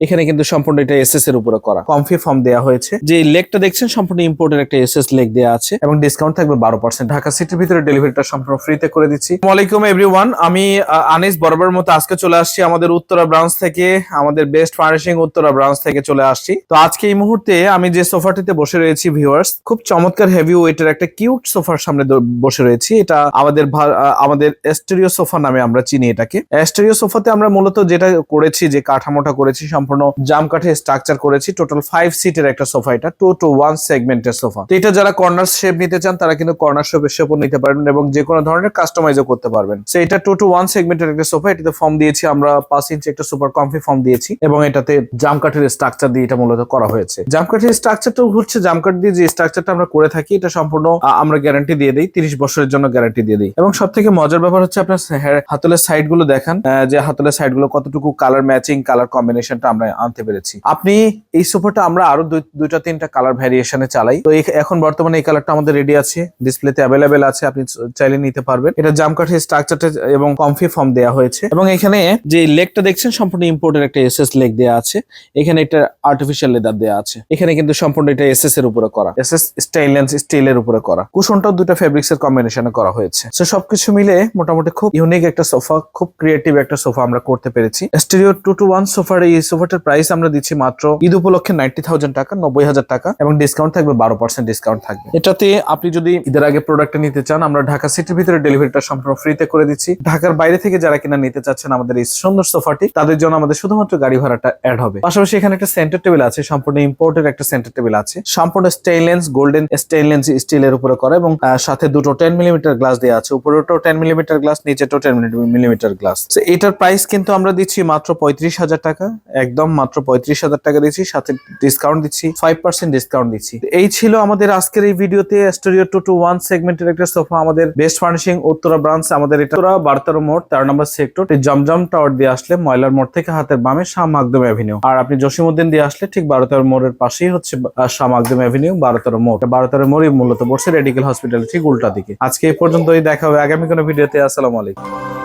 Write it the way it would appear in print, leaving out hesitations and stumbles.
এখানে কিন্তু সম্পূর্ণ এটা এসএস এর উপরে করা, কমফি ফর্ম দেওয়া হয়েছে। যে লেগটা দেখছেন সম্পূর্ণ ইম্পোর্টের একটা এসএস লেগ দেওয়া আছে এবং ডিসকাউন্ট থাকবে 12%। ঢাকা সিটির ভিতরে ডেলিভারিটা সম্পূর্ণ ফ্রিতে করে দিচ্ছি। আসসালামু আলাইকুম এভরিওয়ান, আমি আনিস বরাবর মতো আজকে চলে আসছি আমাদের উত্তরা ব্রাঞ্চ থেকে, আমাদের বেস্ট ফার্নিশিং উত্তরা ব্রাঞ্চ থেকে চলে আসছি। তো আজকে এই মুহূর্তে আমি যে সোফাটিতে বসে রয়েছি ভিউয়ার্স, খুব চমৎকার হেভি ওয়েটের একটা কিউট সোফার সামনে বসে রয়েছি। এটা আমাদের এস্টেরিও সোফা নামে আমরা চিনি এটাকে। এস্টেরিও সোফাতে আমরা মূলত যেটা করেছি, যে কাঠামোটা করেছি সম্পূর্ণ জাম কাঠের স্ট্রাকচার করেছি। টোটাল 5 সিটের একটা সোফা, এটা 2 to 1 সেগমেন্টের সোফা। তো এটা যারা কর্নার শেপ নিতে চান তারা কিন্তু কর্নার শেপও নিতে পারবেন এবং যে কোনো ধরনের কাস্টমাইজও করতে পারবেন। সো এটা 2 to 1 সেগমেন্টের একটা সোফা। এটাতে ফর্ম দিয়েছি আমরা 5 ইঞ্চি একটা সুপার কমফি ফর্ম দিয়েছি এবং এটাতে জাম কাঠের স্ট্রাকচার দিয়ে এটা মূলত করা হয়েছে। জাম কাঠের স্ট্রাকচারটা হচ্ছে জাম কাঠ দিয়ে যে স্ট্রাকচারটা আমরা করে থাকি, এটা সম্পূর্ণ আমরা গ্যারান্টি দিয়ে দিই, 30 বছরের জন্য গ্যারান্টি দিয়ে দিই। এবং সব থেকে মজার ব্যাপার হচ্ছে আপনার হাতলের সাইড গুলো দেখান, যে হাতলের সাইড গুলো কতটুকু কালার ম্যাচিং, কালার কম্বিনেশনটা আমরা আনতে পেরেছি। আপনি এই সোফাটা আমরা আরো দুইটা তিনটা কালার ভ্যারিয়েশনে চালাই। তো এখন বর্তমানে এই কালারটা আমাদের রেডি আছে, ডিসপ্লেতে অ্যাভেলেবেল আছে, আপনি চাইলে নিতে পারবেন। এটা জাম কাঠের স্ট্রাকচারটা এবং কমফি ফর্ম দেওয়া হয়েছে এবং এখানে যে লেগটা দেখছেন সম্পূর্ণ ইম্পোর্টের একটা এসএস লেগ দেওয়া আছে। এখানে একটা আর্টিফিশিয়াল লেদার দেওয়া আছে। এখানে কিন্তু সম্পূর্ণ এটা এসএস এর উপরে করা, এসএস স্টেইনলেস স্টিলের উপরে করা। কুশনটাও দুটো ফেব্রিক্স এর কম্বিনেশনে করা হয়েছে। সো সবকিছু মিলে মোটামুটি খুব ইউনিক একটা সোফা, খুব ক্রিয়েটিভ একটা সোফা আমরা করতে পেরেছি। স্টেরিও 2 to 1 সোফার এই সোফাটার প্রাইস আমরা দিচ্ছি মাত্র ঈদ উপলক্ষে 90,000 টাকা, 90,000 টাকা এবং ডিসকাউন্ট থাকবে 12% ডিসকাউন্ট থাকবে। এটাতে আপনি যদি ঈদের আগে প্রোডাক্টটা নিতে চান, আমরা ঢাকা সিটির ভিতরে ডেলিভারিটা সম্পূর্ণ ফ্রিতে করে দিচ্ছি। ঢাকার বাইরে থেকে যারা কিনা নিতে চাচ্ছেন আমাদের এই সুন্দর সোফাটি, তাদের জন্য আমাদের শুধুমাত্র গাড়ি ভাড়াটা অ্যাড হবে। পাশাপাশি এখানে একটা সেন্টার টেবিল আছে, সম্পূর্ণ ইম্পোর্টের একটা সেন্টার টেবিল আছে, সম্পূর্ণ স্টেইনলেস গোল্ডেন স্টেইনলেস স্টিলের উপরে করা এবং সাথে দুটো 10 মিলিমিটার গ্লাস দেওয়া আছে। উপরেটাও 10 মিলিমিটার গ্লাস, নিচেটাও 10 মিলিমিটার গ্লাস। এটার প্রাইস কিন্তু আমরা দিচ্ছি মাত্র 35,000 টাকা, একদম মাত্র 35,000 টাকা দিচ্ছি, সাথে ডিসকাউন্ট দিচ্ছি, 5% ডিসকাউন্ট দিচ্ছি। এই ছিল আমাদের আজকের এই ভিডিওতে স্টেরিও 2 to 1 সেগমেন্টের একটা সোফা, আমাদের বেস্ট ফার্নিশিং উত্তরা ব্রাঞ্চ। আমাদের এটা 12 মোড় 13 নম্বর সেক্টর, জমজম টাওয়ার দিয়ে আসলে ময়লার মোড় থেকে হাতের বামে শাহ মাকদুম অ্যাভিনিউ। আর আপনি জসিমউদ্দিন দিয়ে আসলে ঠিক 12 মোড়ের পাশেই হচ্ছে শাহ মাকদুম অ্যাভিনিউ, 12 মোড়। 12 মোড়ই মূলত বসে রেডিকেল হসপিটাল ঠিক উল্টা দিকে। আজকে এই পর্যন্তই, দেখা হবে আগামী কোনো ভিডিওতে। আসসালামু আলাইকুম।